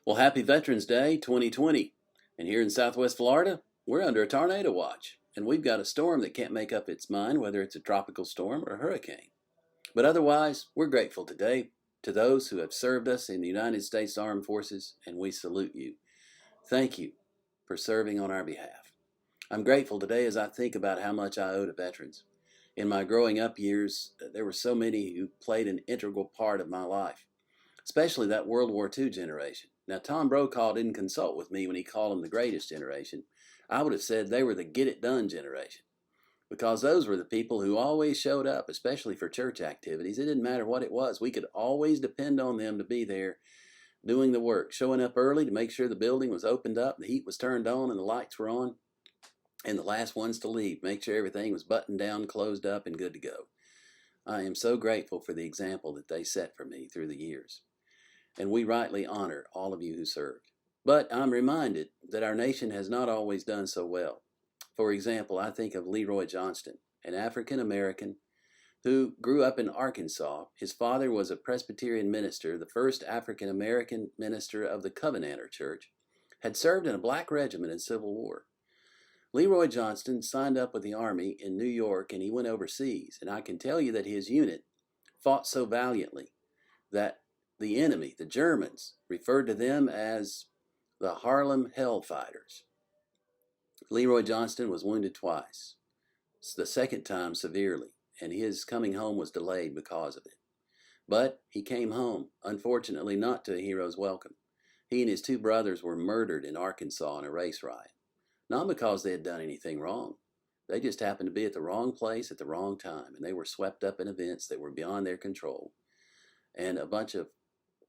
Well, happy Veterans Day 2020. And here in Southwest Florida, we're under a tornado watch. And we've got a storm that can't make up its mind whether it's a tropical storm or a hurricane. But otherwise, we're grateful today to those who have served us in the United States Armed Forces, and we salute you. Thank you for serving on our behalf. I'm grateful today as I think about how much I owe to veterans. In my growing up years, there were so many who played an integral part of my life, especially that World War II generation. Now, Tom Brokaw didn't consult with me when he called them the greatest generation. I would have said they were the get it done generation, because those were the people who always showed up, especially for church activities. It didn't matter what it was. We could always depend on them to be there doing the work, showing up early to make sure the building was opened up, the heat was turned on, and the lights were on, and the last ones to leave, make sure everything was buttoned down, closed up, and good to go. I am so grateful for the example that they set for me through the years, and we rightly honor all of you who served. But I'm reminded that our nation has not always done so well. For example, I think of Leroy Johnston, an African American who grew up in Arkansas. His father was a Presbyterian minister, the first African American minister of the Covenanter Church, had served in a black regiment in Civil War. Leroy Johnston signed up with the Army in New York, and he went overseas. And I can tell you that his unit fought so valiantly that the enemy, the Germans, referred to them as the Harlem Hellfighters. Leroy Johnston was wounded twice, the second time severely, and his coming home was delayed because of it. But he came home, unfortunately not to a hero's welcome. He and his two brothers were murdered in Arkansas in a race riot, not because they had done anything wrong. They just happened to be at the wrong place at the wrong time, and they were swept up in events that were beyond their control. And a bunch of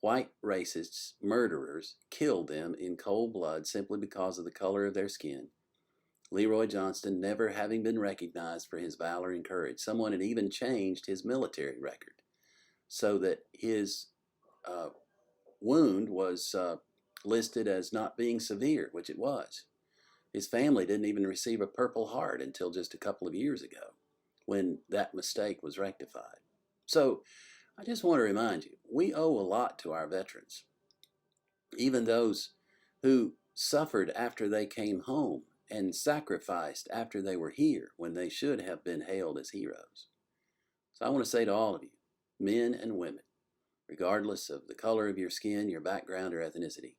white racists, murderers, killed them in cold blood simply because of the color of their skin. Leroy Johnston never having been recognized for his valor and courage. Someone had even changed his military record so that his wound was listed as not being severe, which it was. His family didn't even receive a Purple Heart until just a couple of years ago, when that mistake was rectified. So I just want to remind you, we owe a lot to our veterans, even those who suffered after they came home and sacrificed after they were here when they should have been hailed as heroes. So I want to say to all of you, men and women, regardless of the color of your skin, your background, or ethnicity,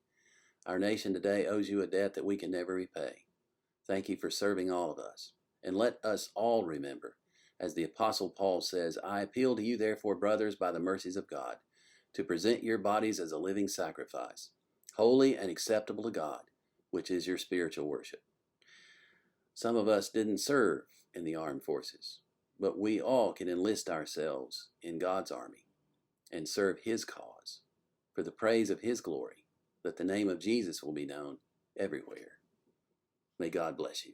our nation today owes you a debt that we can never repay. Thank you for serving all of us. And let us all remember, as the Apostle Paul says, I appeal to you, therefore, brothers, by the mercies of God, to present your bodies as a living sacrifice, holy and acceptable to God, which is your spiritual worship. Some of us didn't serve in the armed forces, but we all can enlist ourselves in God's army and serve His cause for the praise of His glory, that the name of Jesus will be known everywhere. May God bless you.